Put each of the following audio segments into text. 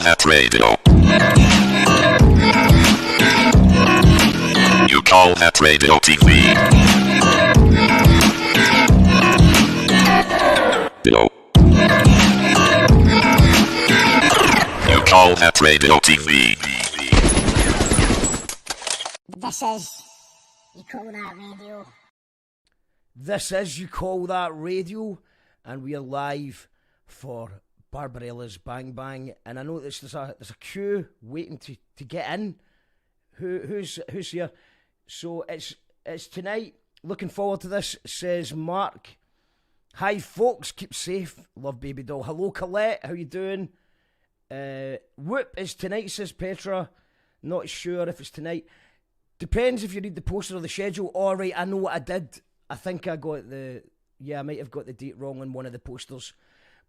that radio. You call that radio TV. Below. You call that radio TV. This is You Call That Radio. This is You Call That Radio, and we are live for Barbarella's Bang Bang. And I know there's a queue waiting to get in. Who's here? So it's tonight. Looking forward to this, says Mark. Hi folks, keep safe. Love baby doll. Hello Colette, how you doing? Whoop is tonight, says Petra. Not sure if it's tonight. Depends if you read the poster or the schedule. Alright, I know what I did. I think I might have got the date wrong on one of the posters.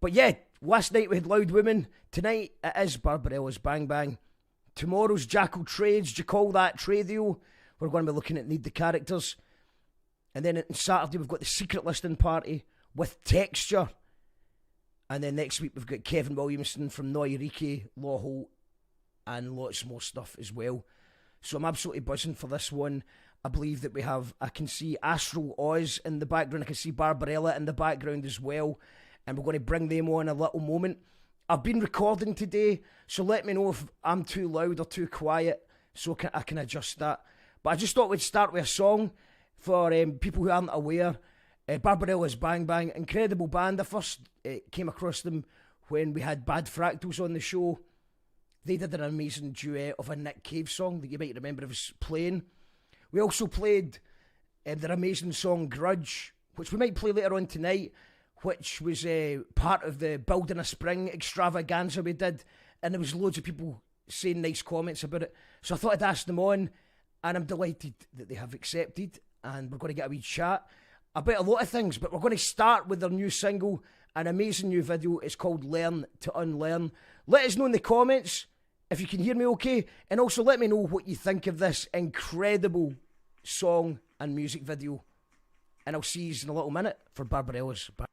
But yeah, last night we had Loud Women. Tonight it is Barbarella's Bang Bang. Tomorrow's Jackal Trades. Do you call that Tradio? We're going to be looking at Need the Characters. And then on Saturday we've got the Secret Listening Party with Texture. And then next week we've got Kevin Williamson from Noirike, Lawhol, and lots more stuff as well. So I'm absolutely buzzing for this one. I believe that I can see Astral Oz in the background. I can see Barbarella in the background as well. And we're going to bring them on in a little moment. I've been recording today, so let me know if I'm too loud or too quiet so I can adjust that. But I just thought we'd start with a song for people who aren't aware. Barbarella's Bang Bang, incredible band. I first came across them when we had Bad Fractals on the show. They did an amazing duet of a Nick Cave song that you might remember us playing. We also played their amazing song Grudge, which we might play later on tonight, which was part of the Building a Spring extravaganza we did, and there was loads of people saying nice comments about it. So I thought I'd ask them on, and I'm delighted that they have accepted, and we're going to get a wee chat about a lot of things, but we're going to start with their new single, an amazing new video. It's called Learn to Unlearn. Let us know in the comments if you can hear me okay, and also let me know what you think of this incredible song and music video. And I'll see you in a little minute for Barbarella's Bang.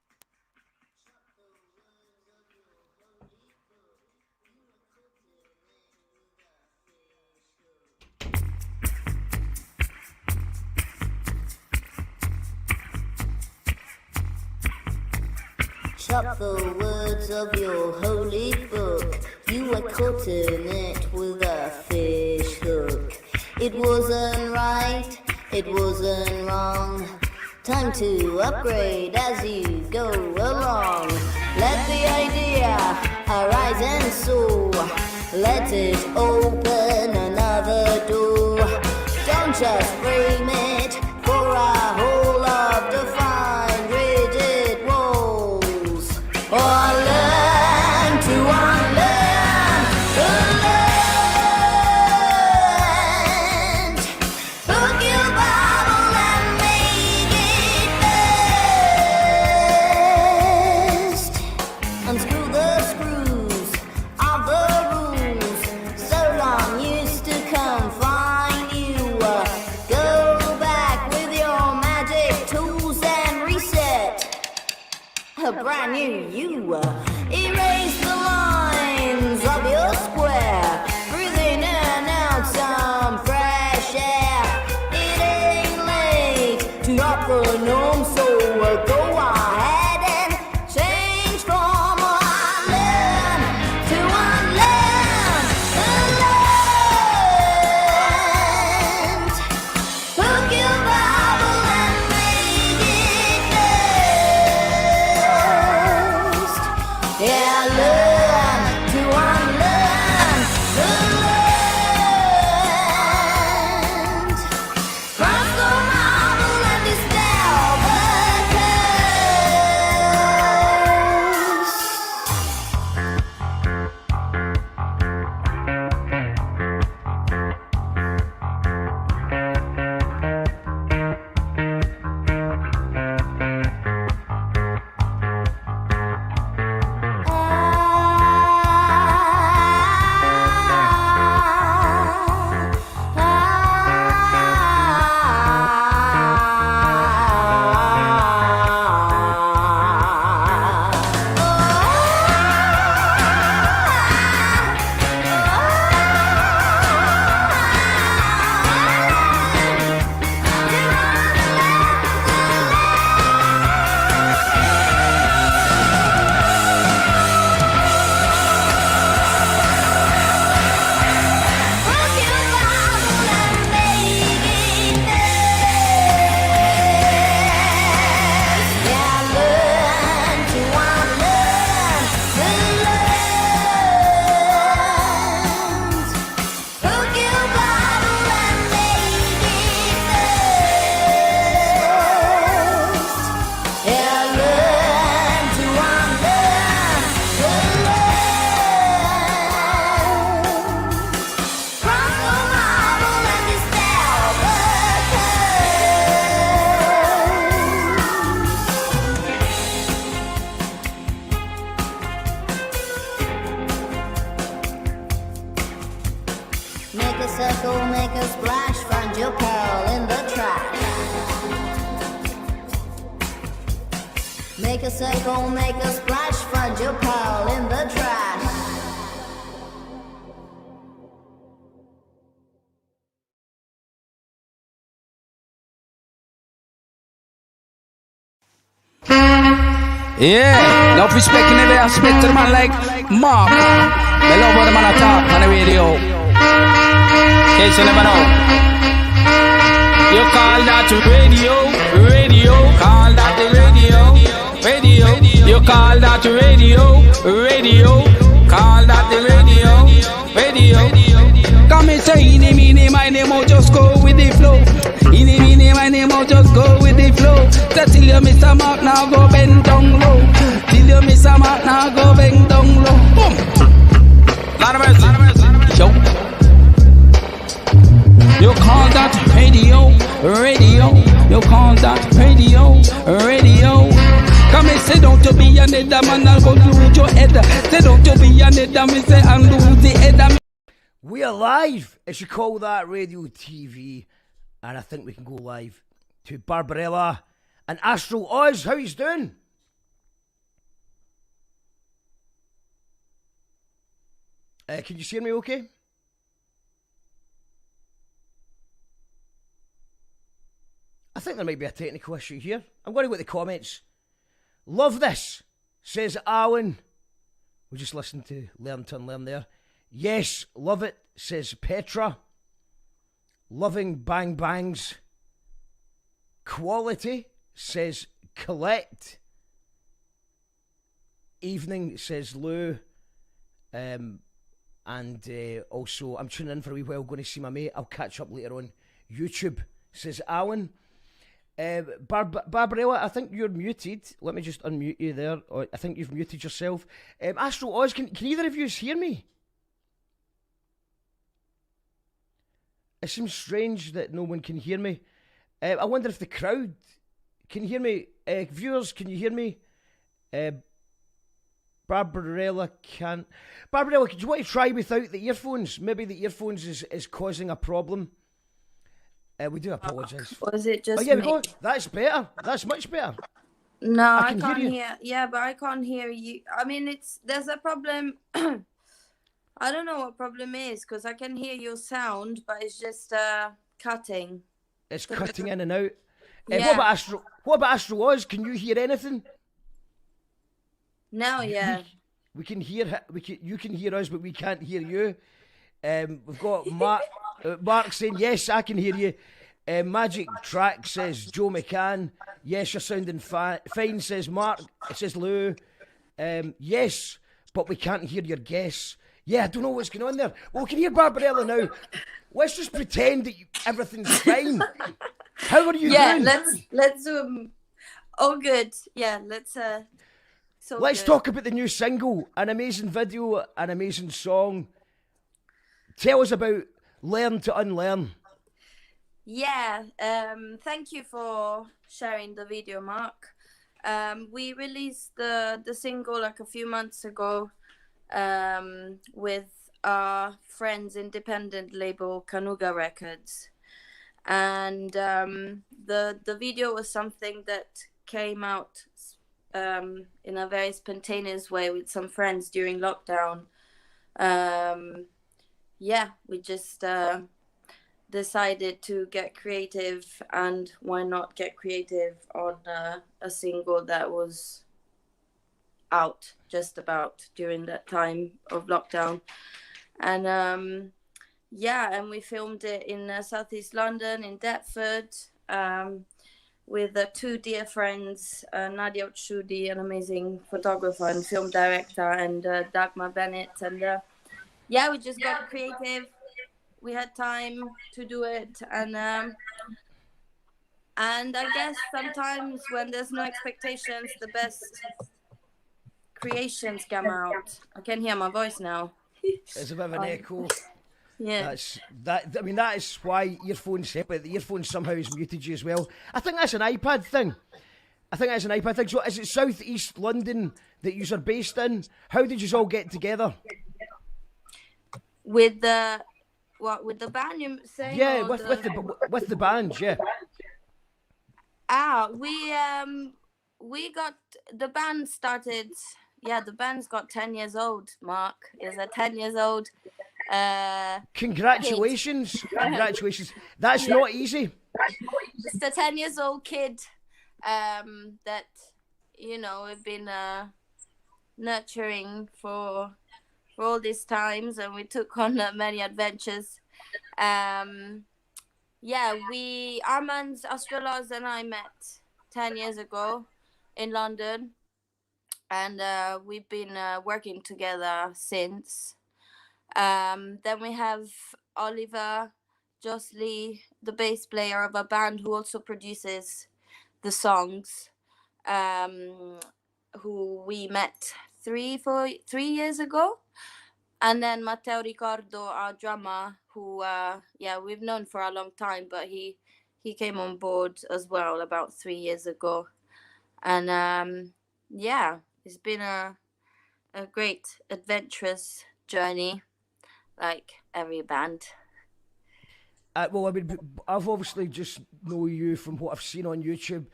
Chop the words of your holy book. You were caught in it with a fish hook. It wasn't right, it wasn't wrong. Time to upgrade as you go along. Let the idea arise and soar. Let it open another door. Don't just frame it for a whole of defined rigid walls. Or learn to unlearn the learned. Book your Bible and make it best. Unscrew the screws of the rules so long used to confine you. Go back with your magic tools and reset a brand new you. Erase the lines of your square. Breathe in and out some fresh air. It ain't late to up the norm, so go ahead and change from unlearn to unlearn the learned. Book your Bible and make it best. Yeah, learn to unlearn the learned. Cross the marble and this down your pearl in the trash. Make a circle, make a splash, find your pearl in the trash. Yeah, enough respect in the respect to the man like Mark. They love how the man talk on the radio. In case you never know. You call that radio, radio. Call that the radio, radio. You call that radio, radio. Call that the radio, radio. Come and say, in the my name, I'll just go with the flow. In the my name, I'll just go with the flow. So till you miss a mark, now go bend down low. Till you miss a mark, now go bend down low. Boom. Lot of mercy. Yo. You call that radio, radio. You call that radio, radio. Come and say don't you be another man, I'll go lose your head. Say don't you be another man, say I'll lose the head. We are live, as you call that, Radio TV, and I think we can go live to Barbarella and Astro Oz. How he's doing? Can you hear me okay? I think there might be a technical issue here. I'm going to go to the comments. Love this, says Alan. We just listened to Learn to Unlearn there. Yes, love it, says Petra. Loving Bang Bangs. Quality, says Colette. Evening, says Lou. And also, I'm tuning in for a wee while, going to see my mate. I'll catch up later on YouTube, says Alan. Barbarella, I think you're muted. Let me just unmute you there. I think you've muted yourself. Astro Oz, can either of you hear me? It seems strange that no one can hear me. I wonder if the crowd can hear me. Viewers, can you hear me? Barbarella can't. Barbarella, do you want to try without the earphones? Maybe the earphones is causing a problem. We do apologise. Was it just me? We go. That's better. That's much better. No, I can't hear. Yeah, but I can't hear you. I mean, there's a problem. I don't know what problem is because I can hear your sound, but it's just cutting. It's cutting in and out. Yeah. What about Astro Oz? Can you hear anything? No, yeah. We can hear. You can hear us, but we can't hear you. We've got Mark saying yes, I can hear you. Magic Track says Joe McCann. Yes, you're sounding fine, says Mark. It says Lou. Yes, but we can't hear your guess. Yeah, I don't know what's going on there. Well, we can hear Barbarella now. Let's just pretend that everything's fine. How are you doing? Yeah, let's all good. Yeah, let's talk about the new single. An amazing video, an amazing song. Tell us about Learn to Unlearn. Yeah, thank you for sharing the video, Mark. We released the single like a few months ago with our friends' independent label Kanuga Records, and the video was something that came out in a very spontaneous way with some friends during lockdown. We just decided to get creative, and why not get creative on a single that was out just about during that time of lockdown. And and we filmed it in southeast London, in Deptford, with two dear friends, Nadia Otshudi, an amazing photographer and film director, and Dagmar Bennett. And we just got creative. We had time to do it, and I guess sometimes when there's no expectations, the best creations come out. I can hear my voice now. It's a bit of an echo. Yeah. That is why earphones help. The earphones somehow has muted you as well. I think that's an iPad thing. So is it South East London that you are based in? How did you all get together? With the What, with the band you saying? Yeah, Or with the band, yeah. We got the band started. Yeah, the band's got 10 years old. Mark is a 10 years old. Congratulations, congratulations. That's not easy. Just a 10 years old kid. That we've been nurturing for all these times, and we took on many adventures. Armand Astralos and I met 10 years ago in London, and we've been working together since. Then we have Oliver Josley, the bass player of a band who also produces the songs, who we met 3 years ago. And then Matteo Ricardo, our drummer, who we've known for a long time, but he came on board as well about 3 years ago. And it's been a great adventurous journey, like every band. Well, I mean, I've obviously just know you from what I've seen on YouTube,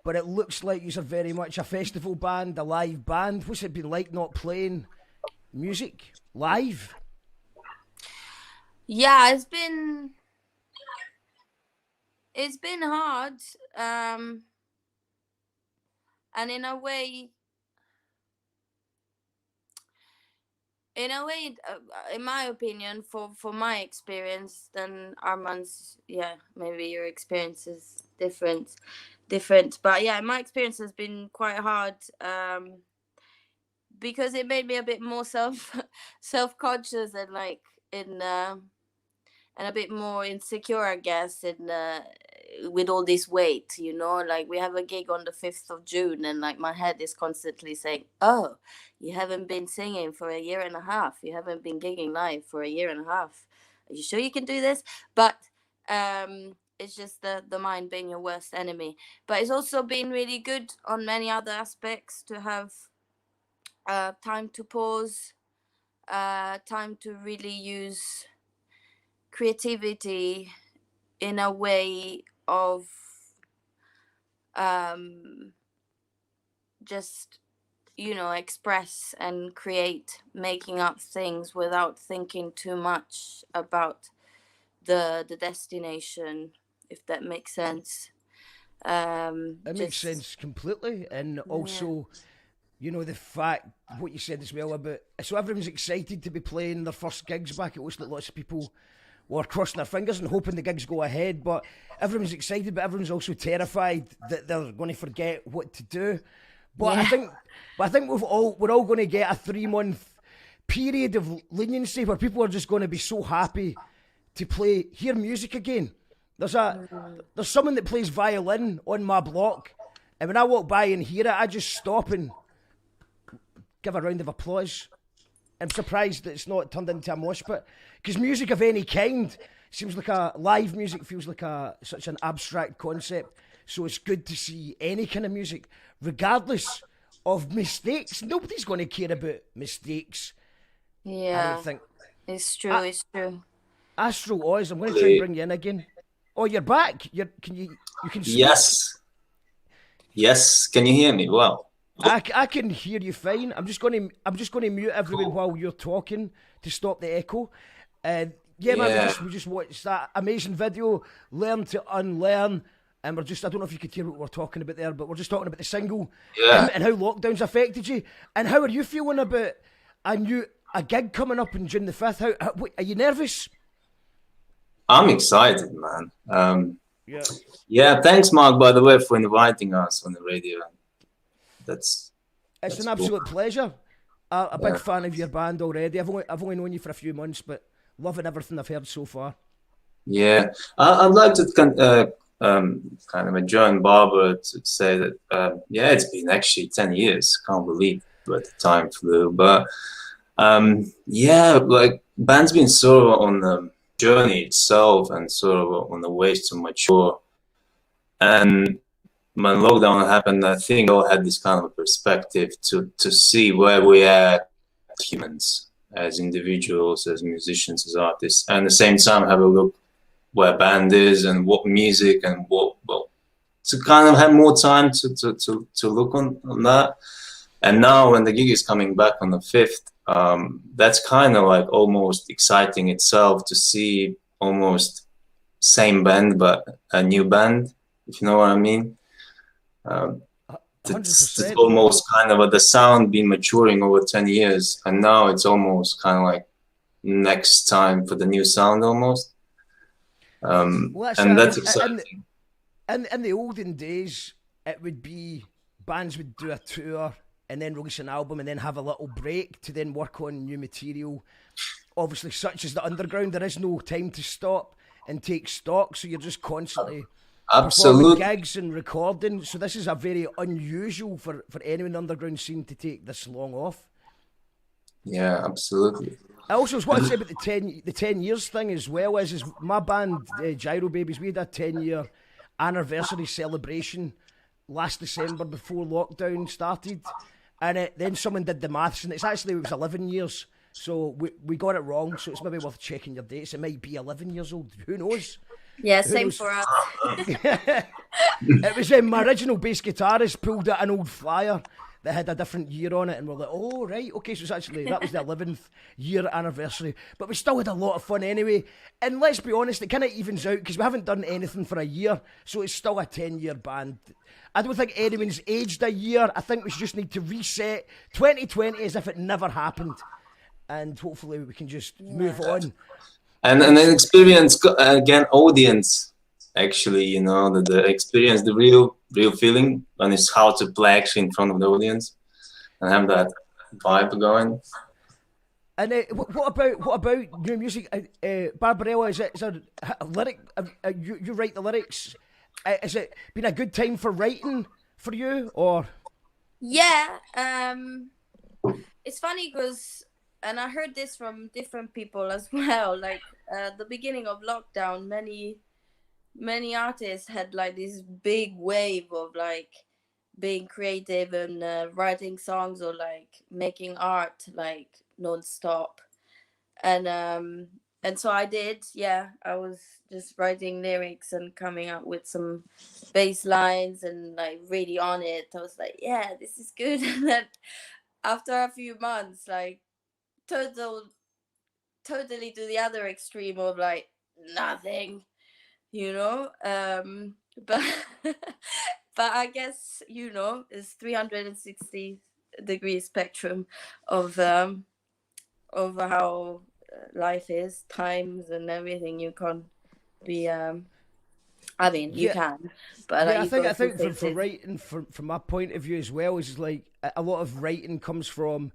but it looks like you're very much a festival band, a live band. What's it been like not playing music live? Yeah, it's been hard, and in a way, in my opinion, for my experience, then Armand's, maybe your experience is different, but yeah, my experience has been quite hard, because it made me a bit more self-conscious and like and a bit more insecure, I guess, with all this weight, like we have a gig on the 5th of June, and like my head is constantly saying, oh, you haven't been singing for a year and a half, you haven't been gigging live for a year and a half, are you sure you can do this? But it's just the mind being your worst enemy. But it's also been really good on many other aspects to have time to pause, time to really use creativity in a way of just express and create, making up things without thinking too much about the destination, if that makes sense. It makes sense completely. And also, the fact, what you said as well about, so everyone's excited to be playing their first gigs back. It looks like lots of people were crossing their fingers and hoping the gigs go ahead, but everyone's excited, but everyone's also terrified that they're going to forget what to do. But I think we're all going to get a 3-month period of leniency where people are just going to be so happy to hear music again. There's someone that plays violin on my block, and when I walk by and hear it, I just stop and give a round of applause. I'm surprised that it's not turned into a mosh pit, because music of any kind seems like live music feels like such an abstract concept. So it's good to see any kind of music, regardless of mistakes. Nobody's going to care about mistakes. Yeah, I don't think. It's true. It's true. Astro Oz, I'm going to try and bring you in again. Oh, you're back. You can speak. Yes. Can you hear me well? I can hear you fine. I'm just going to mute everyone while you're talking to stop the echo. Man, we just watched that amazing video, Learn to Unlearn, and I don't know if you could hear what we're talking about there, but we're just talking about the single and how lockdowns affected you. And how are you feeling about a gig coming up on June the 5th? How are you nervous? I'm excited, man. Thanks, Mark, by the way, for inviting us on the radio. It's an absolute pleasure. A big fan of your band already. I've only known you for a few months, but loving everything I've heard so far. Yeah, I'd like to kind of join Barbara to say that it's been actually 10 years. Can't believe where the time flew. But like band's been sort of on the journey itself and sort of on the ways to mature. And when lockdown happened, I think we all had this kind of perspective to see where we are humans. as individuals, as musicians, as artists, and at the same time have a look where band is and what music and what, well, to kind of have more time to look on that. And now when the gig is coming back on the 5th, that's kind of like almost exciting itself to see almost same band but a new band, if you know what I mean. It's almost kind of the sound been maturing over 10 years, and now it's almost kind of like next time for the new sound almost. And that's exciting. In the olden days, it would be bands would do a tour and then release an album and then have a little break to then work on new material. Obviously, such as the underground, there is no time to stop and take stock, so you're just constantly performing gigs and recording. So this is a very unusual for anyone in the underground scene to take this long off. Yeah, absolutely. I also was wanting to say about the 10 years thing as well, is my band, Gyro Babies, we had a 10-year anniversary celebration last December before lockdown started, and then someone did the maths, and it was 11 years, so we got it wrong, so it's maybe worth checking your dates. It might be 11 years old, who knows? Yeah, same for us. It was my original bass guitarist pulled out an old flyer that had a different year on it, and we're like, oh right, okay, so it's actually, that was the 11th year anniversary, but we still had a lot of fun anyway. And let's be honest, it kind of evens out because we haven't done anything for a year, so it's still a 10-year band. I don't think anyone's aged a year. I think we just need to reset 2020 as if it never happened, and hopefully we can just move on. And then experience again audience, actually, you know, the experience, the real feeling when it's how to play actually in front of the audience and have that vibe going. And what about new music? Barbarella, is there a lyric? You write the lyrics. Has it been a good time for writing for you, or? Yeah, it's funny because, and I heard this from different people as well. Like the beginning of lockdown, many artists had like this big wave of like being creative and writing songs or like making art like non-stop, and so I did. Yeah, I was just writing lyrics and coming up with some bass lines and like really on it. I was like, yeah, this is good. And then after a few months, like totally to the other extreme of like nothing, you know. But but I guess, you know, it's 360 degree spectrum of how life is, times and everything. You can't be I mean, you can, but yeah, I think for writing, from my point of view as well, is like a lot of writing comes from,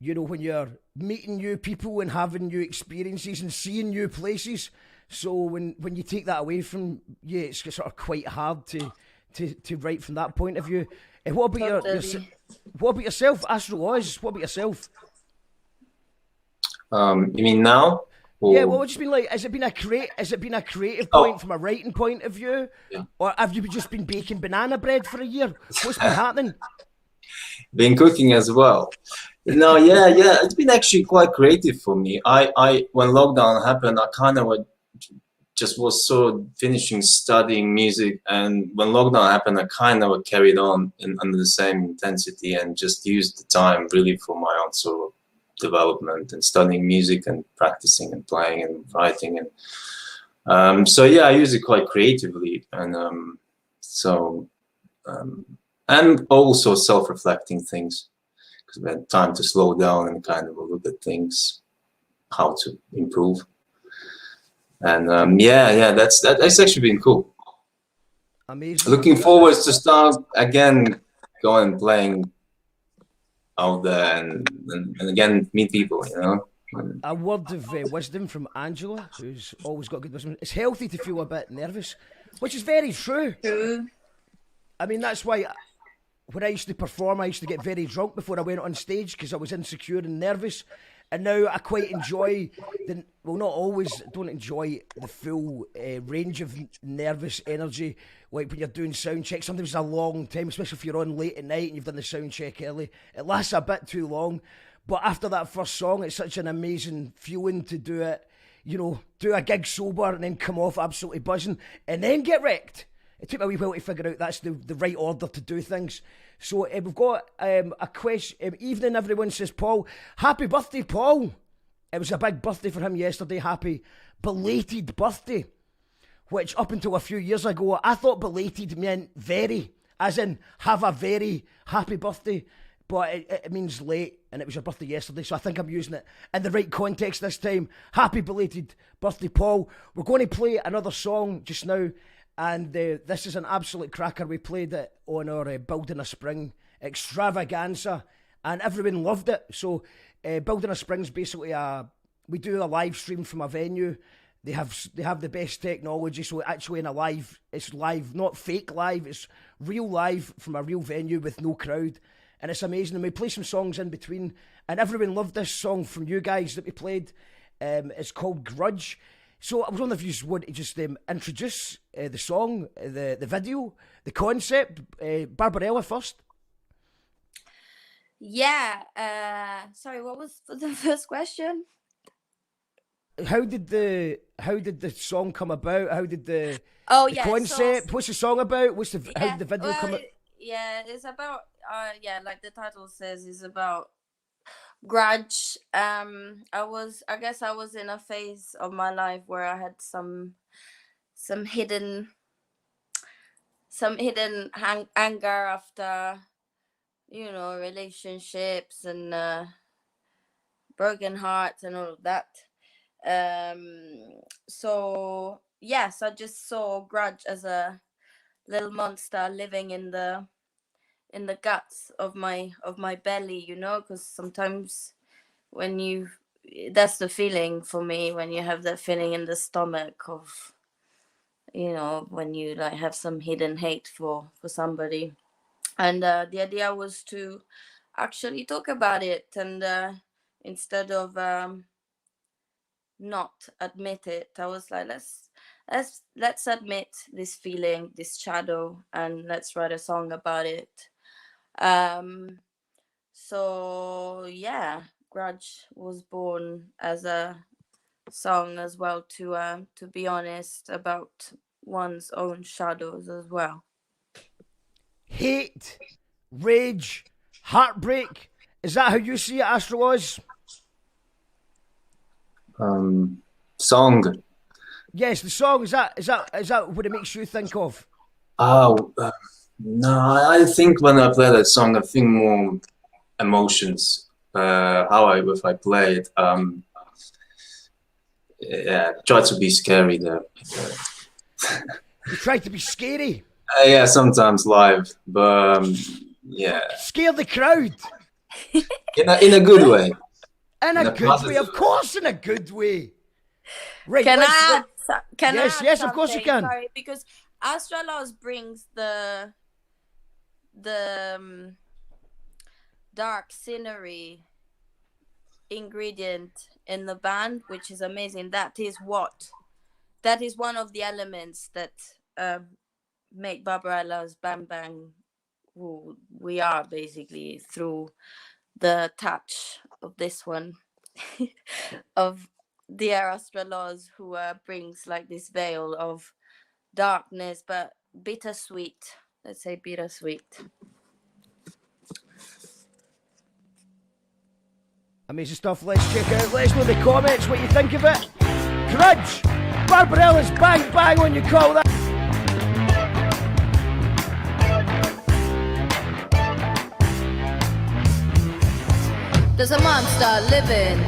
you know, when you're meeting new people and having new experiences and seeing new places. So when you take that away from you, it's sort of quite hard to write from that point of view. What about yourself, Astro Oz? What about yourself? You mean now? Or... Yeah, well, it's been like, has it been a creative point from a writing point of view? Yeah. Or have you just been baking banana bread for a year? What's been happening? Been cooking as well. No, yeah, it's been actually quite creative for me. I when lockdown happened, I kind of just was sort of finishing studying music, and when lockdown happened, I kind of carried on under the same intensity and just used the time really for my own sort of development and studying music and practicing and playing and writing, and so yeah, I use it quite creatively, and and also self-reflecting things, because we had time to slow down and kind of look at things, how to improve. And that's actually been cool. Amazing. Looking forward to start again going and playing out there and again meet people, you know. A word of wisdom from Angela, who's always got good wisdom. It's healthy to feel a bit nervous, which is very true. I mean, that's why when I used to perform, I used to get very drunk before I went on stage because I was insecure and nervous. And now I quite enjoy not always, don't enjoy the full range of nervous energy. Like when you're doing sound check, sometimes it's a long time, especially if you're on late at night and you've done the sound check early. It lasts a bit too long. But after that first song, it's such an amazing feeling to do it, you know, do a gig sober and then come off absolutely buzzing and then get wrecked. It took me a wee while to figure out that's the right order to do things. So we've got a question. Evening, everyone, says Paul. Happy birthday, Paul. It was a big birthday for him yesterday. Happy belated birthday. Which up until a few years ago, I thought belated meant very, as in have a very happy birthday. But it means late, and it was your birthday yesterday, so I think I'm using it in the right context this time. Happy belated birthday, Paul. We're going to play another song just now, and this is an absolute cracker. We played it on our Building a Spring extravaganza, and everyone loved it. So Building a Spring's basically we do a live stream from a venue. They have the best technology, so actually it's live, not fake live, it's real live from a real venue with no crowd. And it's amazing, and we play some songs in between, and everyone loved this song from you guys that we played. It's called Grudge. So I was wondering if you would just introduce the song, the video, the concept. Barbarella first. Yeah. Sorry, what was the first question? How did the song come about? How did the concept? What's the song about? How did the video come out? Yeah, it's about like the title says, it's about grudge. I guess I was in a phase of my life where I had some hidden anger after, you know, relationships and broken hearts and all of that. So yes, I just saw grudge as a little monster living in the guts of my belly, you know, because sometimes that's the feeling for me, when you have that feeling in the stomach of, you know, when you like have some hidden hate for somebody. And the idea was to actually talk about it, and instead of not admit it, I was like, let's admit this feeling, this shadow, and let's write a song about it. So yeah, Grudge was born as a song as well, to be honest about one's own shadows as well. Hate, rage, heartbreak. Is that how you see it, Astroloz? Song. Yes, the song. Is that what it makes you think of? No, I think when I play that song, I think more emotions. If I play it, try to be scary there. You try to be scary. Yeah, sometimes live, but yeah. Scare the crowd. In a good way. In a good way, of course, in a good way. Right. Can yes, of course you can. Sorry, because Astroloz brings the dark scenery ingredient in the band, which is amazing. That is one of the elements that make Barbarella's Bang Bang who we are, basically, through the touch of this one of Dear Astroloz, who brings like this veil of darkness, but bittersweet. Let's say bittersweet. Amazing stuff. Let's check out. Let us know in the comments what you think of it. Grudge, Barbarella's Bang Bang when you call that. There's a monster living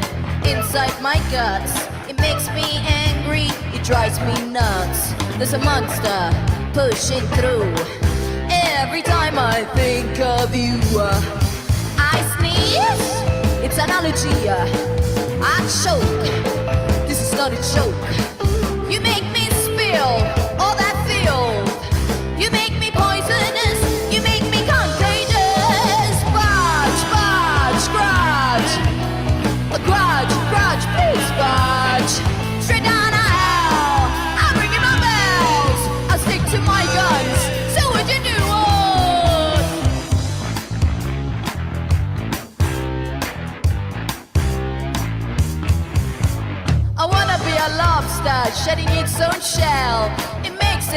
inside my guts. It makes me angry, it drives me nuts. There's a monster pushing through. Every time I think of you, I sneeze. It's an allergy. I choke. This is not a joke. You make me spill all that filth. You make me poisonous. You make me contagious. Grudge, grudge, grudge. A grudge, grudge, please grudge. Straight down to hell. I'm ringing my bells. I stick to my guns. So would you do what?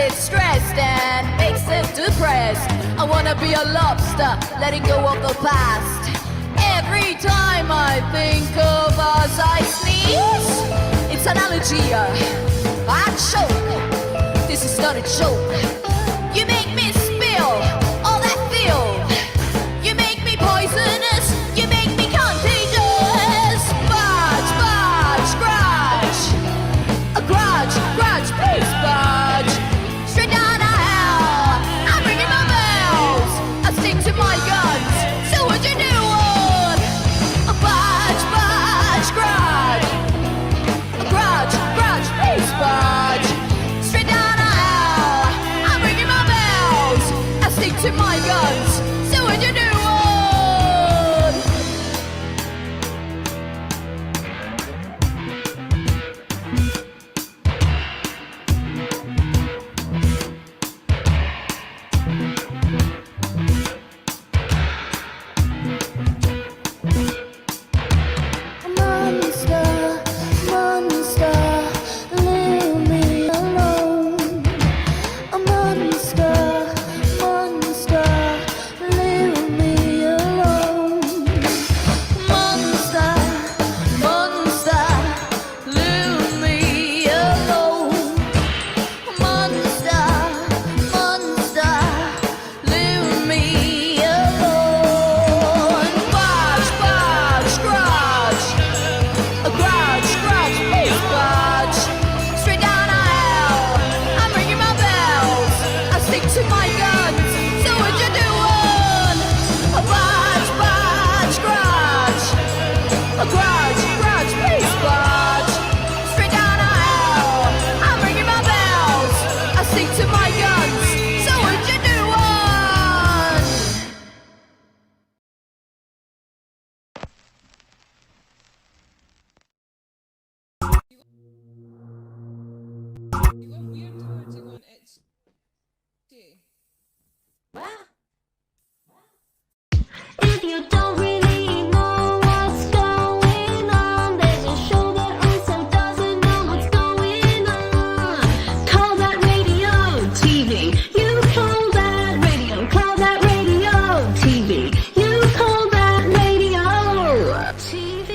it stressed and makes it depressed. I wanna be a lobster, letting go of the past. Every time I think of us, I sneeze. It's an allergy, I choke. This is not a joke. You make me spill all that filth. You make me poisonous. You make me contagious. Budge, budge, grudge. A grudge, grudge, please budge. Straight down to hell. I'm ringing my bells. I stick to my guns. So what you doing? A budge, budge, grudge. A grudge, grudge, please budge. Straight down to hell. I'm ringing my bells. I stick to my guns. So what you doing? Monster, monster, leave me alone. A monster, monster, leave me alone. Monster, monster, leave me alone. Monster, monster, leave me alone. Budge, budge, grudge. A grudge, grudge, please budge. Straight down to hell. I'm ringing my bells. I stick to my guns. So what you doing? A budge, budge, grudge. A grudge, grudge, please budge. Straight down to hell. I'm ringing my bells. I stick to my guns. So what you doing? If you don't really know what's going on, there's a show that also doesn't know what's going on. Call that radio TV. You call that radio. Call that radio TV. You call that radio TV.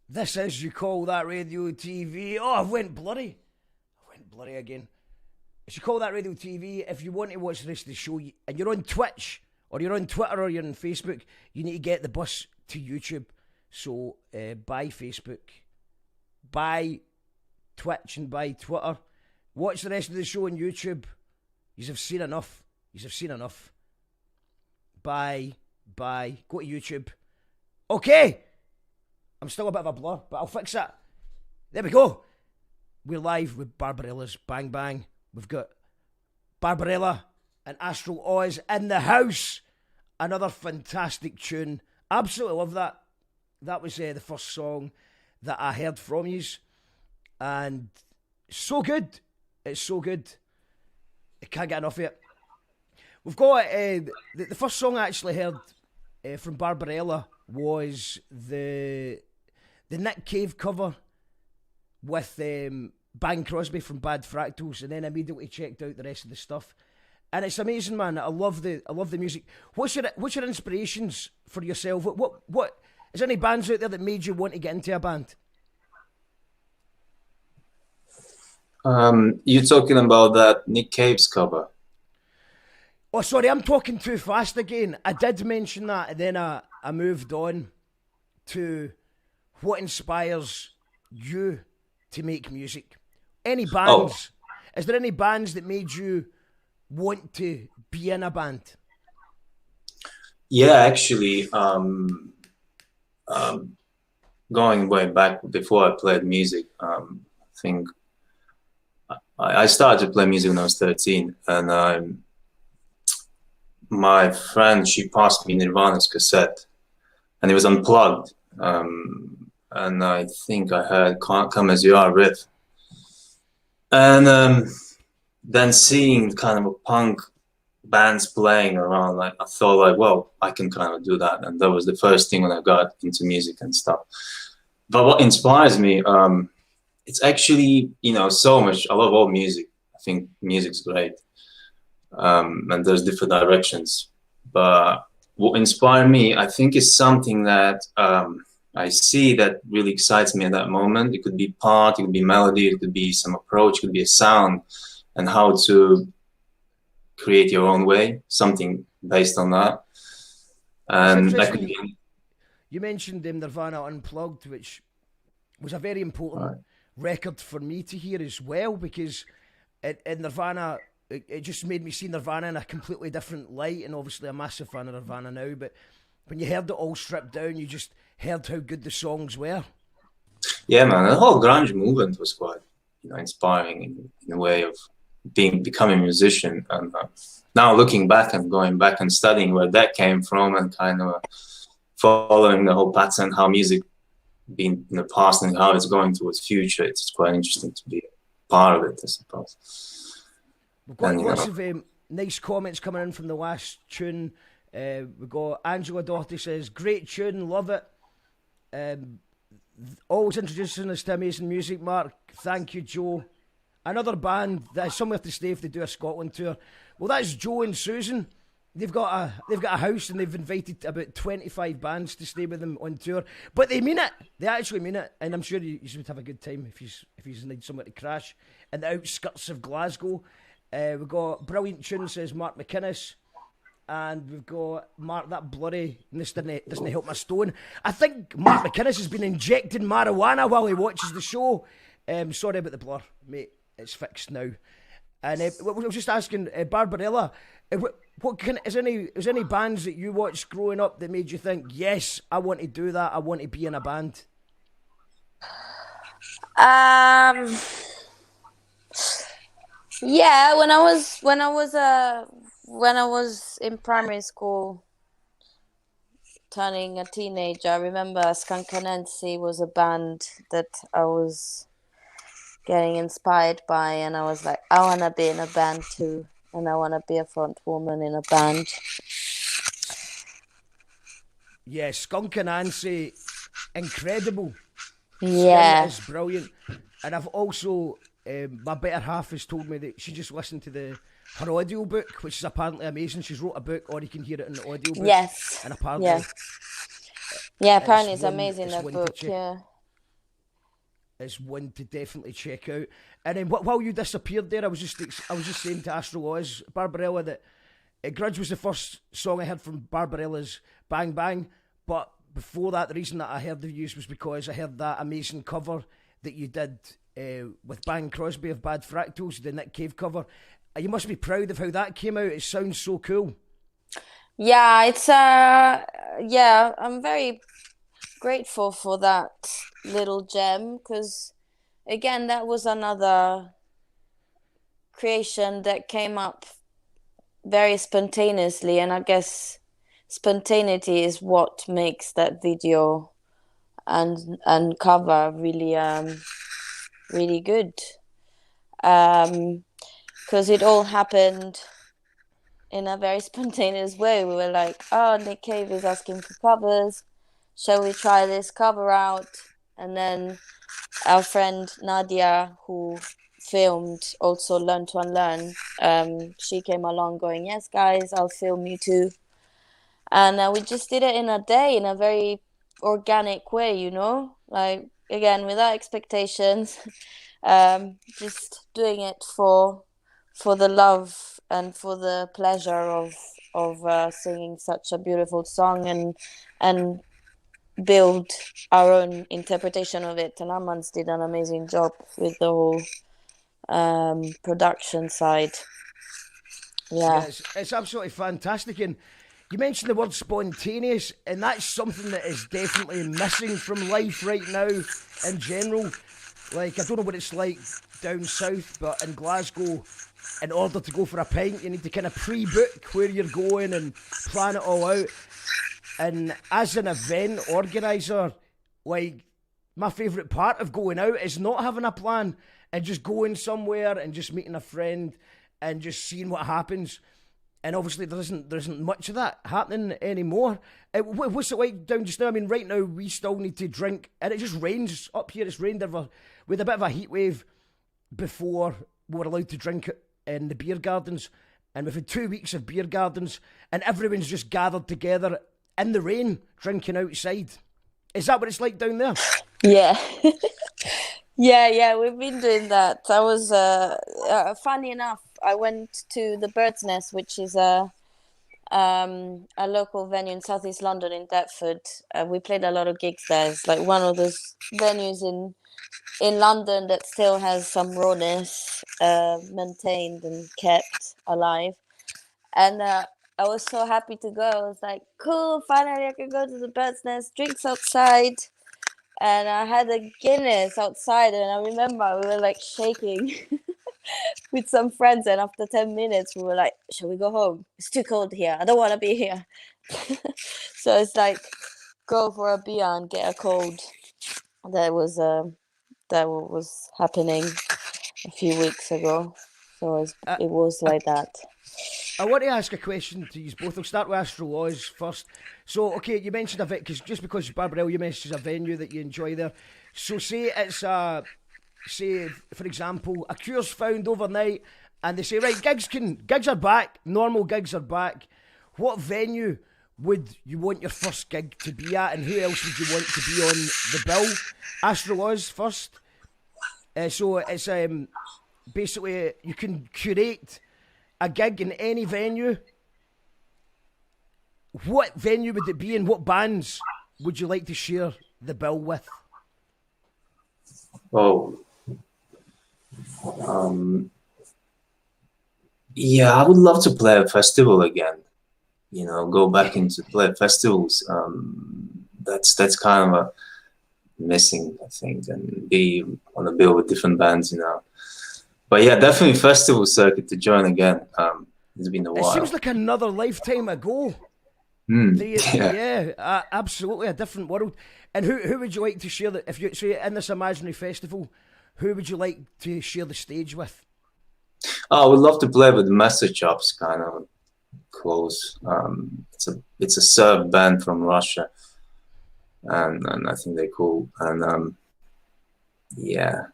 This is You Call That Radio TV. Oh, I went blurry. Again. It's You Call That Radio TV. If you want to watch the rest of the show and you're on Twitch or you're on Twitter or you're on Facebook, you need to get the bus to YouTube. So buy Facebook, buy Twitch and buy Twitter. Watch the rest of the show on YouTube. You have seen enough. Buy. Go to YouTube. Okay. I'm still a bit of a blur, but I'll fix it. There we go. We're live with Barbarella's Bang Bang. We've got Barbarella and Astral Oz in the house. Another fantastic tune. Absolutely love that. That was the first song that I heard from yous. And so good. It's so good. I can't get enough of it. We've got the first song I actually heard from Barbarella was the Nick Cave cover with Bang Crosby from Bad Fractals, and then immediately checked out the rest of the stuff. And it's amazing, man. I love the music. What's your inspirations for yourself? What is there any bands out there that made you want to get into a band? You're talking about that Nick Cave's cover? Oh, sorry, I'm talking too fast again. I did mention that, and then I moved on to what inspires you to make music. Any bands? Is there any bands that made you want to be in a band? Yeah, actually, going way back before I played music, I think I started to play music when I was 13, and my friend, she passed me Nirvana's cassette, and it was unplugged, and I think I heard "Come As You Are" riff, and then seeing kind of a punk bands playing around, like I thought, like, well, I can kind of do that, and that was the first thing when I got into music and stuff. But what inspires me it's actually, so much. I love all music. I think music's great. And there's different directions. But what inspired me, I think, is something that I see that really excites me at that moment. It could be part, it could be melody, it could be some approach, it could be a sound, and how to create your own way, something based on that. And that could be... You mentioned Nirvana Unplugged, which was a very important record for me to hear as well, because in Nirvana, it just made me see Nirvana in a completely different light, and obviously a massive fan of Nirvana now, but when you heard it all stripped down, you just heard how good the songs were. Yeah, man, the whole grunge movement was quite inspiring in a way of becoming a musician. And now looking back and going back and studying where that came from, and kind of following the whole pattern, how music been in the past and how it's going towards future, it's quite interesting to be a part of it, I suppose. We've got lots of nice comments coming in from the last tune. We've got Angela Doherty says, great tune, love it. Always introducing us to amazing music, Mark. Thank you, Joe. Another band that has somewhere to stay if they do a Scotland tour. Well, that's Joe and Susan. They've got a house, and they've invited about 25 bands to stay with them on tour. But they mean it. They actually mean it. And I'm sure you would have a good time if you need somewhere to crash in the outskirts of Glasgow. We've got brilliant tune, says Mark McInnes. And we've got Mark, that blurry, and this doesn't help my stone. I think Mark McInnes has been injecting marijuana while he watches the show. Sorry about the blur, mate. It's fixed now. And I was just asking, Barbarella, is any bands that you watched growing up that made you think, yes, I want to do that, I want to be in a band? Yeah, when I was in primary school, turning a teenager, I remember Skankanensi was a band that I was getting inspired by, and I was like, I want to be in a band too, and I want to be a front woman in a band. Yeah, Skankanensi, incredible. Yeah. It's brilliant. And I've also, my better half has told me that she just listened to her audiobook, which is apparently amazing. She's wrote a book, or you can hear it in the audiobook. Yes. And apparently... Yeah, apparently it's amazing, that book, yeah. It's one to definitely check out. And then while you disappeared there, I was just saying to Astro Oz, Barbarella, that Grudge was the first song I heard from Barbarella's Bang Bang. But before that, the reason that I heard the use was because I heard that amazing cover that you did with Bang Crosby of Bad Fractals, the Nick Cave cover. You must be proud of how that came out. It sounds so cool. Yeah, it's I'm very grateful for that little gem, because again, that was another creation that came up very spontaneously, and I guess spontaneity is what makes that video and cover really really good, because it all happened in a very spontaneous way. We were like, oh, Nick Cave is asking for covers, shall we try this cover out? And then our friend Nadia, who filmed also Learn to Unlearn, she came along going, yes guys, I'll film you too. And we just did it in a day, in a very organic way, like, again, without expectations, just doing it for the love and for the pleasure of singing such a beautiful song, and build our own interpretation of it. And Armand's did an amazing job with the whole production side. Yeah, it's absolutely fantastic. And you mentioned the word spontaneous, and that's something that is definitely missing from life right now in general. Like, I don't know what it's like down south, but in Glasgow, in order to go for a pint, you need to kind of pre-book where you're going and plan it all out. And as an event organiser, like, my favourite part of going out is not having a plan and just going somewhere and just meeting a friend and just seeing what happens. and obviously there isn't much of that happening anymore. What's it like down just now? I mean, right now we still need to drink, and it just rains up here. It's rained with a bit of a heat wave before we were allowed to drink in the beer gardens, and we've had 2 weeks of beer gardens, and everyone's just gathered together in the rain drinking outside. Is that what it's like down there? Yeah. Yeah, we've been doing that. I was, funny enough, I went to the Bird's Nest, which is a local venue in Southeast London in Deptford. We played a lot of gigs there. It's like one of those venues in London that still has some rawness maintained and kept alive. And I was so happy to go. I was like, cool, finally I can go to the Bird's Nest, drinks outside. And I had a Guinness outside, and I remember we were like shaking with some friends. And after 10 minutes, we were like, shall we go home? It's too cold here. I don't want to be here. So it's like, go for a beer and get a cold. That was happening a few weeks ago. So it was like that. I want to ask a question to you both. I'll start with Astro Oz first. So, okay, you mentioned a bit, because just because Barbarella, you mentioned a venue that you enjoy there. So, say it's for example, a cure's found overnight, and they say, right, gigs are back, normal gigs are back. What venue would you want your first gig to be at, and who else would you want to be on the bill? Astro Oz first. So it's basically you can curate a gig in any venue. What venue would it be, and what bands would you like to share the bill with? Yeah, I would love to play a festival again. You know, go back into play festivals. That's kind of a missing, I think, and be on a bill with different bands. You know. But yeah, definitely festival circuit to join again. It's been a while. It seems like another lifetime ago. Yeah, absolutely a different world. And who would you like to share if you say in this imaginary festival? Who would you like to share the stage with? I would love to play with the Master Chops, kind of close. It's a Serb band from Russia, and I think they're cool. And yeah.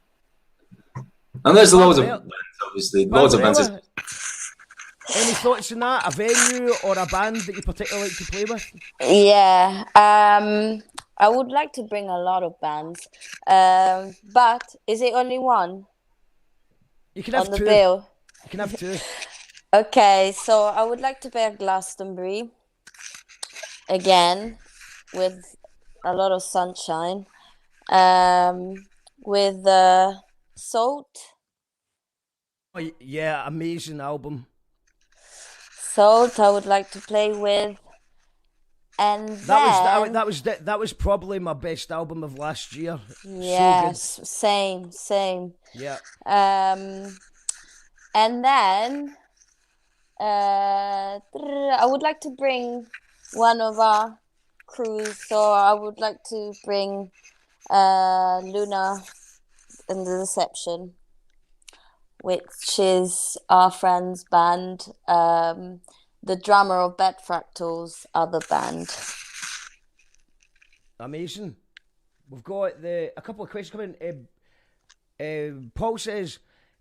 And there's loads of bands, obviously. Loads of bands. Any thoughts on that? A venue or a band that you particularly like to play with? Yeah. I would like to bring a lot of bands. But is it only one? You can have on the two. bill? You can have two. Okay, so I would like to play at Glastonbury again with a lot of sunshine. With Salt. Oh, yeah, amazing album. Salt, I would like to play with, and that was probably my best album of last year. Yes, so same. Yeah. And then I would like to bring one of our crews. So I would like to bring Luna and the Deception, which is our friend's band. The drummer of Bed Fractal's other band. Amazing. We've got a couple of questions coming. Paul says,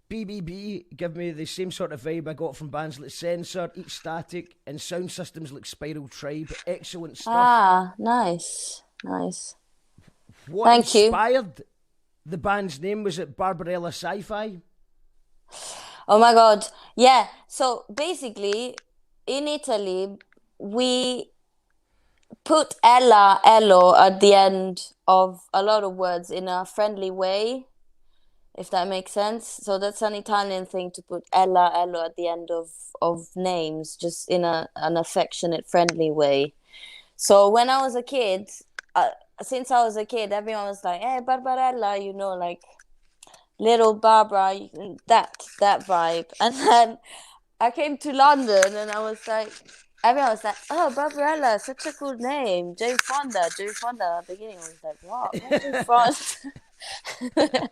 BBB give me the same sort of vibe I got from bands like Censor, Eat Static, and sound systems like Spiral Tribe. Excellent stuff. Ah, nice. What Thank inspired the band's name? Was it Barbarella Sci-Fi? Oh my God. Yeah. So basically, in Italy, we put Ello at the end of a lot of words in a friendly way, if that makes sense. So that's an Italian thing, to put Ello at the end of names, just in an affectionate, friendly way. So when I was a kid, since I was a kid, everyone was like, hey, Barbarella, you know, like little Barbara, that vibe. And then I came to London and I was like, everyone was like, oh, Barbarella, such a cool name. Jane Fonda. At the beginning, I was like, what? What's Jane Fonda?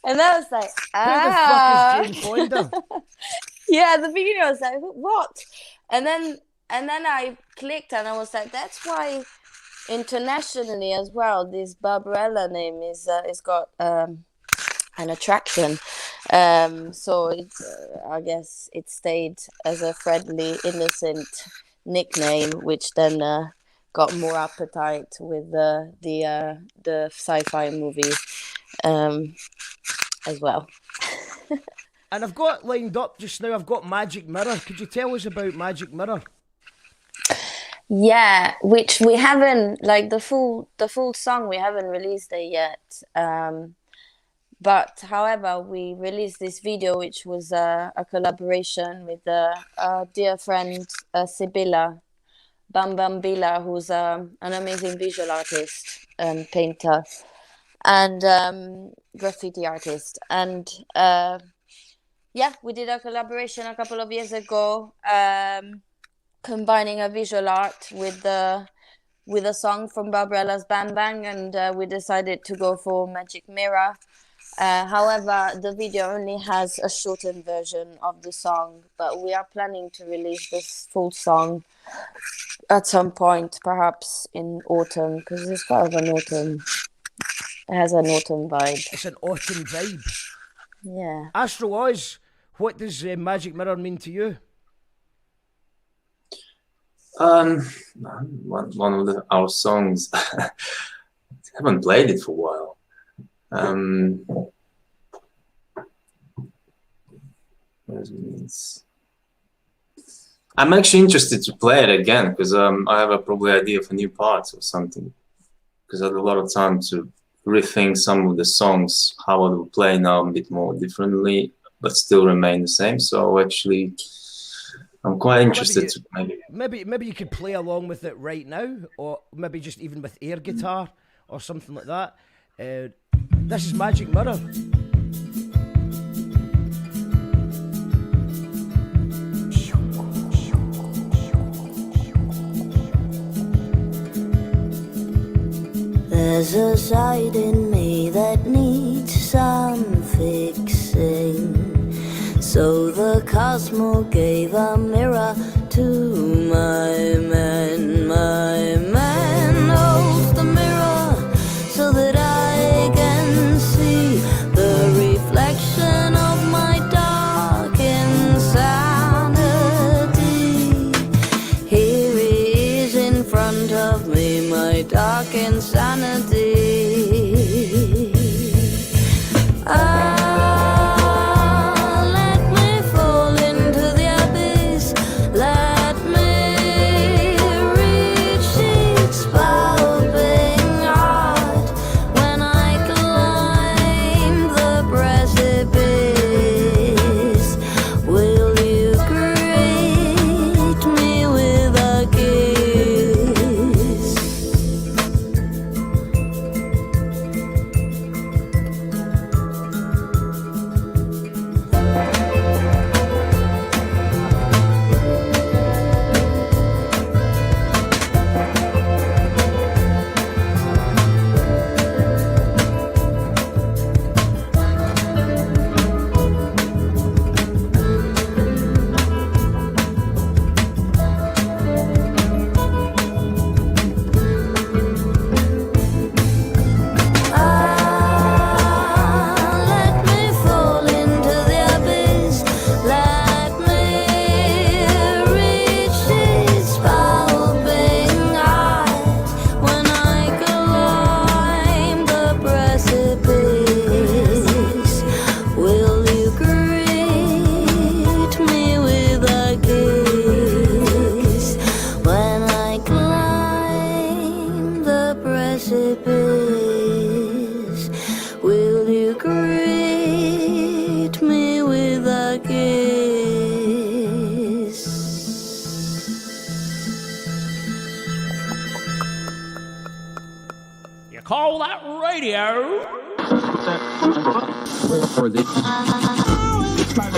And I was like, Who the fuck is Jane Fonda? Yeah, at the beginning, I was like, what? And then I clicked and I was like, that's why internationally as well, this Barbarella name is got an attraction. So it, I guess it stayed as a friendly, innocent nickname, which then got more appetite with the sci-fi movie as well. And I've got lined up just now, I've got Magic Mirror. Could you tell us about Magic Mirror? Yeah, which we haven't, like the full song, we haven't released it yet. But however, we released this video, which was a collaboration with a dear friend, Sibylla Bambambila, who's an amazing visual artist and painter and graffiti artist. And yeah, we did a collaboration a couple of years ago, combining a visual art with a song from Barbarella's Bang Bang, and we decided to go for Magic Mirror. However, the video only has a shortened version of the song, but we are planning to release this full song at some point, perhaps in autumn, because it's kind of an autumn. It has an autumn vibe. It's an autumn vibe. Yeah. Astro Oz, what does Magic Mirror mean to you? One of our songs. I haven't played it for a while. What does it mean? I'm actually interested to play it again because I have a probably idea for new parts or something. Because I had a lot of time to rethink some of the songs, how I will play now a bit more differently, but still remain the same. So actually, I'm quite interested to maybe you could play along with it right now, or maybe just even with air guitar or something like that. This is Magic Mirror. There's a side in me that needs some fixing. So the Cosmo gave a mirror to my man. My man holds the mirror so that I can see the reflection of my dark insanity. Here he is in front of me, my dark insanity. Call that radio.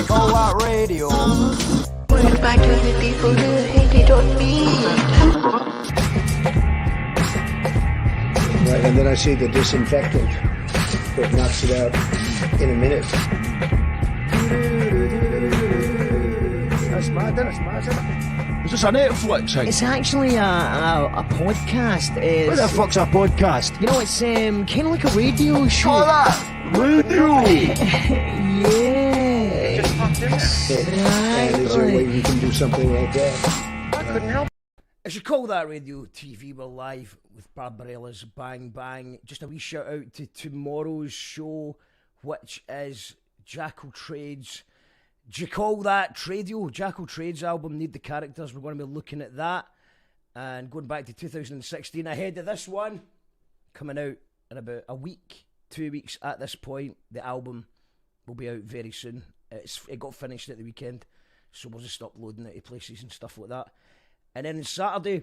Call that radio. Going back to the people who hated on me. Right, and then I see the disinfectant that knocks it out in a minute. That's mad, isn't it? It's mad, isn't it? Is this a Netflix thing? It's actually a podcast. What the fuck's a podcast? You know, it's kind of like a radio show. Oh, that! Radio! Yeah. Just fucked in it. Is there a way we can do something like that? I couldn't help. As you call that radio TV, we're live with Barbarella's Bang Bang. Just a wee shout out to tomorrow's show, which is Jackal Trade's. Do you call that Tradio? Jackal Trade's album, Need the Characters. We're going to be looking at that and going back to 2016 ahead of this one, coming out in about a week, 2 weeks at this point. The album will be out very soon. It got finished at the weekend, so we'll just stop loading it to places and stuff like that. And then on Saturday,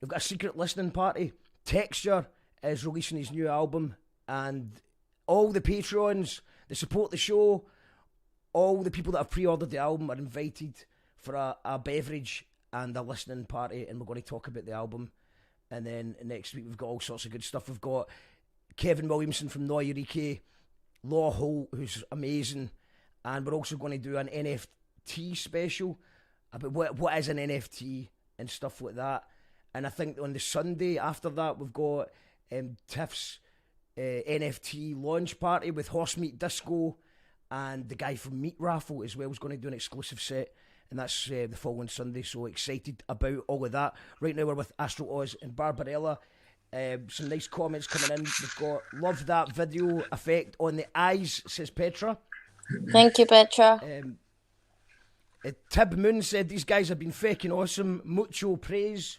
we've got a secret listening party. Texture is releasing his new album, and all the Patreons that support the show, all the people that have pre-ordered the album are invited for a beverage and a listening party, and we're going to talk about the album. And then next week we've got all sorts of good stuff. We've got Kevin Williamson from Noirike, Law Holt, who's amazing, and we're also going to do an NFT special about what is an NFT and stuff like that. And I think on the Sunday after that we've got Tiff's NFT launch party with Horse Meat Disco, and the guy from Meat Raffle as well is going to do an exclusive set, and that's the following Sunday. So excited about all of that. Right now we're with Astro Oz and Barbarella. Some nice comments coming in. We've got, love that video effect on the eyes, says Petra. Thank you, Petra. Tib Moon said these guys have been fucking awesome. Mucho praise.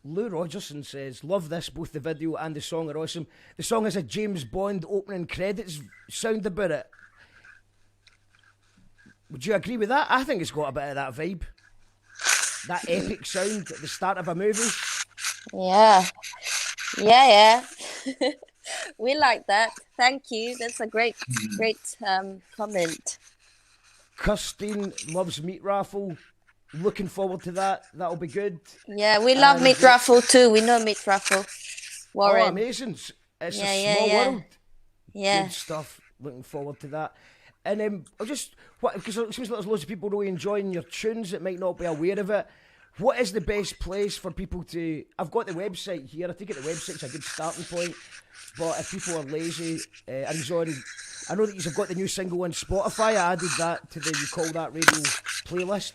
Lou Rogerson says, love this, both the video and the song are awesome. The song has a James Bond opening credits sound about it. Would you agree with that? I think it's got a bit of that vibe. That epic sound at the start of a movie. Yeah. We like that. Thank you. That's a great comment. Kirstine loves Meat Raffle. Looking forward to that. That'll be good. Yeah, we love Meat Raffle too. We know Meat Raffle. Warren. Oh, amazing. It's a small world. Yeah. Good stuff. Looking forward to that. And because it seems like there's loads of people really enjoying your tunes that might not be aware of it. What is the best place for people to... I've got the website here. I think the website's a good starting point. But if people are lazy and enjoying... I know that you've got the new single on Spotify. I added that to the You Call That Radio playlist.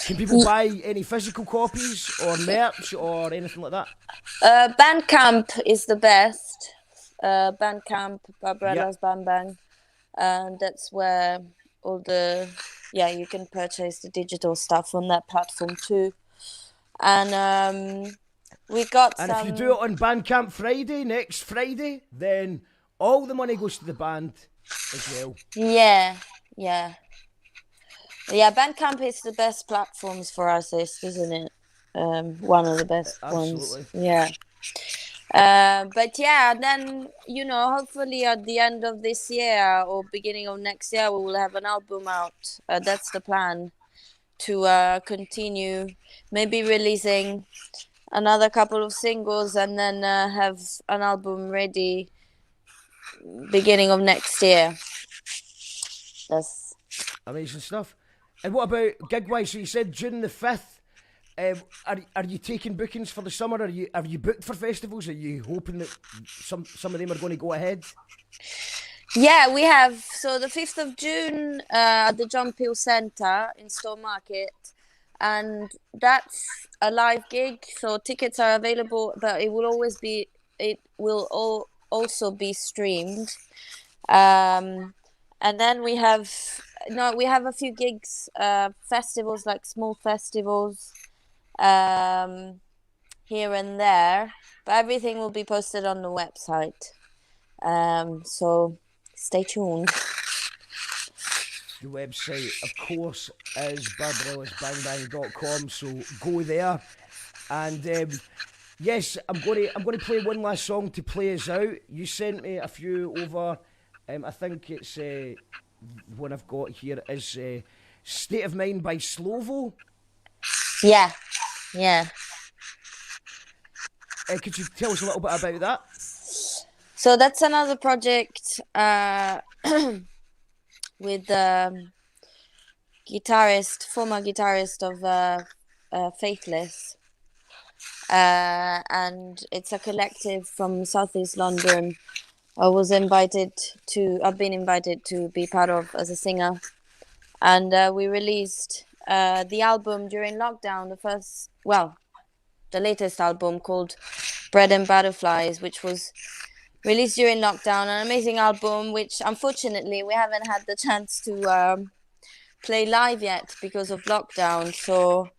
Can people buy any physical copies or merch or anything like that? Bandcamp is the best. Bandcamp, Barbarella's Bang Bang. And that's where all the... Yeah, you can purchase the digital stuff on that platform too. And we got and some... if you do it on Bandcamp Friday, next Friday, then all the money goes to the band as well. Yeah. Bandcamp is the best platforms for artists, isn't it? One of the best ones. Yeah. But yeah, then, hopefully at the end of this year or beginning of next year, we will have an album out. That's the plan, to continue maybe releasing another couple of singles and then have an album ready beginning of next year. That's amazing stuff. And what about gig-wise? So you said June the 5th. Are you taking bookings for the summer? Are you booked for festivals? Are you hoping that some of them are going to go ahead? Yeah, we have. So the 5th of June at the Jump Hill Centre in Stowmarket, and that's a live gig. So tickets are available, but it will also be streamed. And then we have a few gigs, festivals, like small festivals. Here and there, but everything will be posted on the website, so stay tuned. The website, of course, is barbarellasbangbang.com, so go there. And yes, I'm going to play one last song to play us out. You sent me a few over. I think it's one I've got here is State of Mind by Slovo. Yeah. Could you tell us a little bit about that? So that's another project with former guitarist of Faithless. And it's a collective from Southeast London. I've been invited to be part of as a singer. And we released the album during lockdown, the latest album called Bread and Butterflies, which was released during lockdown. An amazing album, which unfortunately we haven't had the chance to play live yet because of lockdown. So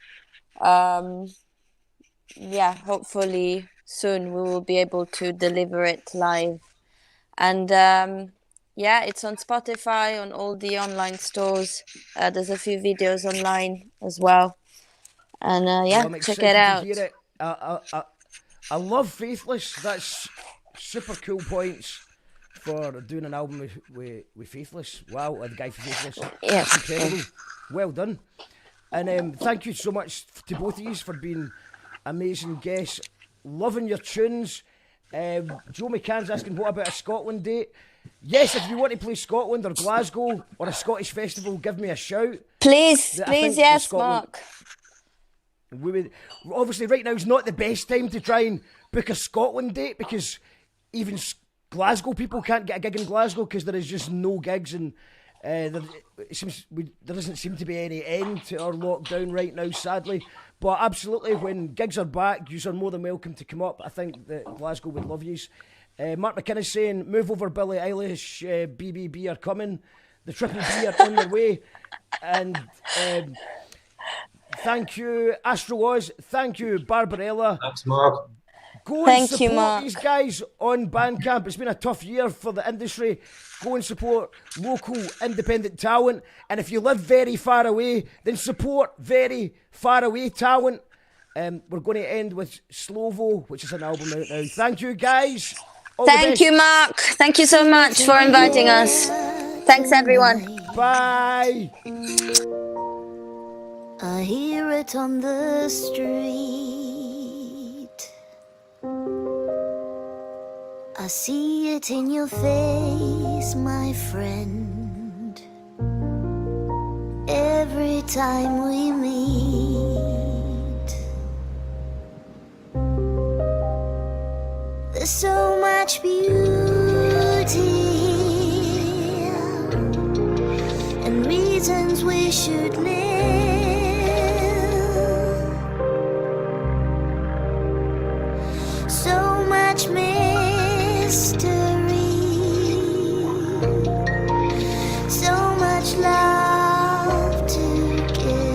hopefully soon we will be able to deliver it live. And it's on Spotify, on all the online stores. There's a few videos online as well. And check it out. To hear it. I love Faithless. That's super cool points for doing an album with Faithless. Wow, the guy for Faithless. Yeah. That's incredible. Well done. And thank you so much to both of you for being amazing guests. Loving your tunes. Joe McCann's asking, what about a Scotland date? Yes, if you want to play Scotland or Glasgow or a Scottish festival, give me a shout. Please, yes, Mark. We would, obviously, right now is not the best time to try and book a Scotland date because even Glasgow people can't get a gig in Glasgow because there is just no gigs, and there doesn't seem to be any end to our lockdown right now, sadly. But absolutely, when gigs are back, you are more than welcome to come up. I think that Glasgow would love yous. Mark McKinnon saying, move over Billie Eilish, BBB are coming. The Triple B are on their way. And thank you, Astro Oz. Thank you, Barbarella. Thanks, Mark. Go and support these guys on Bandcamp. It's been a tough year for the industry. Go and support local independent talent. And if you live very far away, then support very far away talent. We're going to end with Slovo, which is an album out now. Thank you, guys. Thank you, Mark. Thank you so much for inviting us. Thanks, everyone. Bye. I hear it on the street. I see it in your face, my friend. Every time we meet, there's so much beauty and reasons we should live. So much mystery, so much love to give.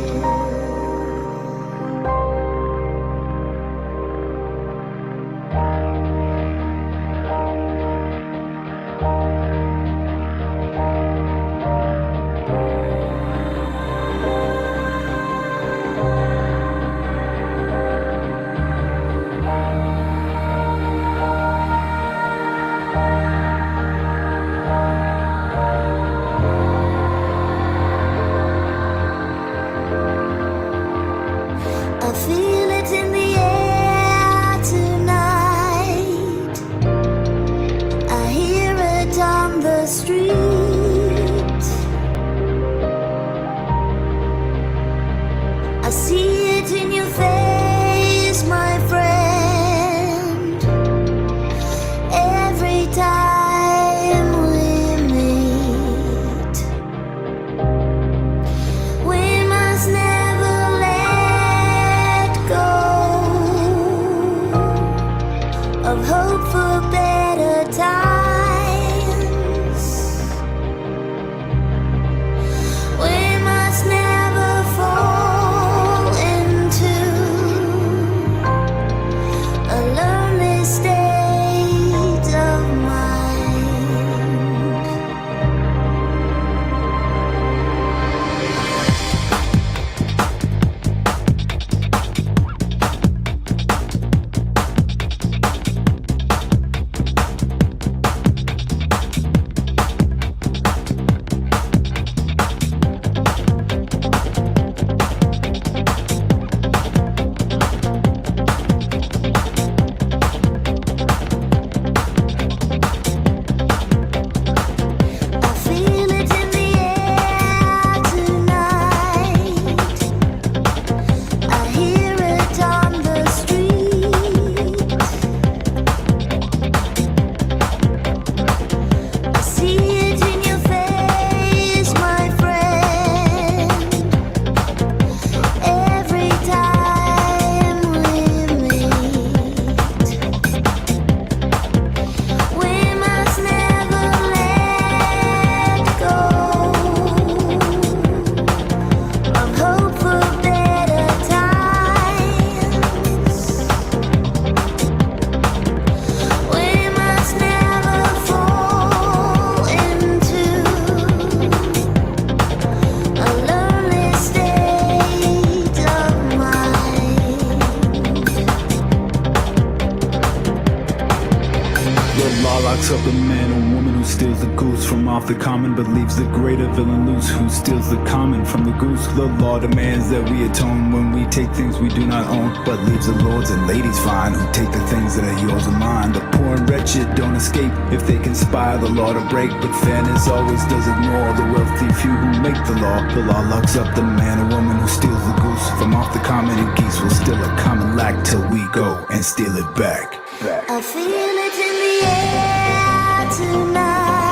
goose from off the common, but leaves the greater villain loose. Who steals the common from the goose? The law demands that we atone when we take things we do not own, but leaves the lords and ladies fine who take the things that are yours and mine. The poor and wretched don't escape if they conspire the law to break, but fairness always does ignore the wealthy few who make the law. The law locks up the man or woman who steals the goose from off the common, and geese will steal a common lack till we go and steal it back. I feel it in the air tonight.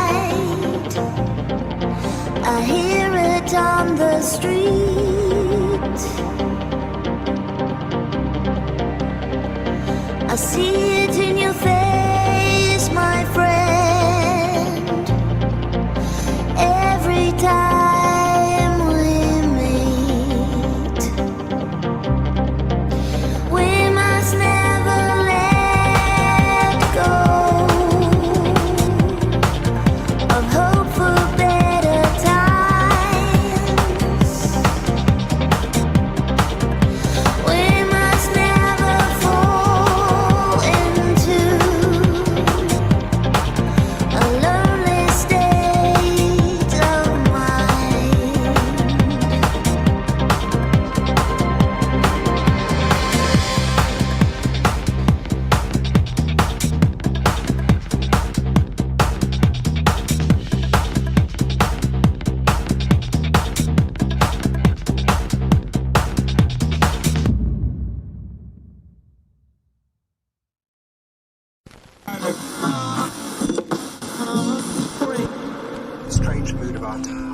I hear it on the street. I see it in your face, my friend. Every time we meet, we must never let go of hope for better times. We must never fall into a lonely state of mind. Strange mood of our time.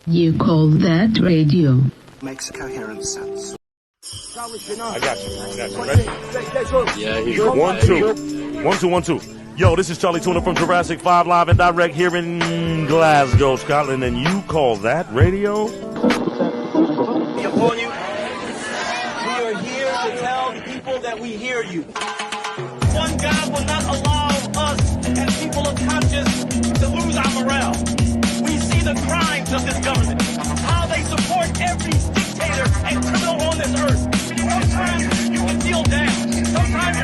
You call that radio? Makes coherent sense. I got you. Ready? Yeah, he's 1 2. 1 2 1 2. Yo, this is Charlie Tuna from Jurassic 5 live and direct here in Glasgow, Scotland, and you call that radio? Upon you, we are here to tell people that we hear you. One God will not allow us as people of conscience to lose our morale. We see the crimes of this government, how they support every dictator and criminal on this earth. Sometimes you can feel down. Sometimes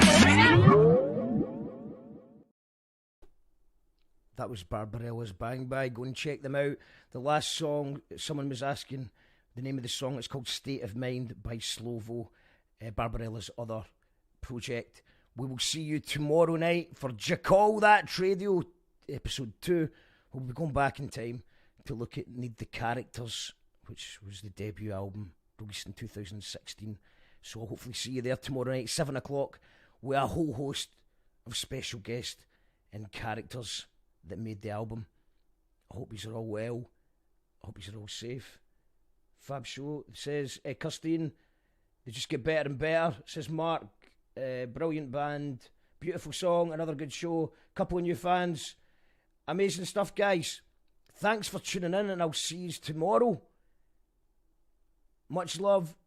That was Barbarella's Bang Bang. Go and check them out. The last song, someone was asking the name of the song. It's called State of Mind by Slovo, Barbarella's other project. We will see you tomorrow night for Call That Radio, episode 2. We'll be going back in time to look at Need the Characters, which was the debut album released in 2016. So I'll hopefully see you there tomorrow night, 7 o'clock, with a whole host of special guests and characters that made the album. I hope you're all well. I hope you're all safe. Fab Show says, Kirstine, they just get better and better. Says Mark, brilliant band, beautiful song, another good show, couple of new fans. Amazing stuff, guys. Thanks for tuning in, and I'll see you tomorrow. Much love.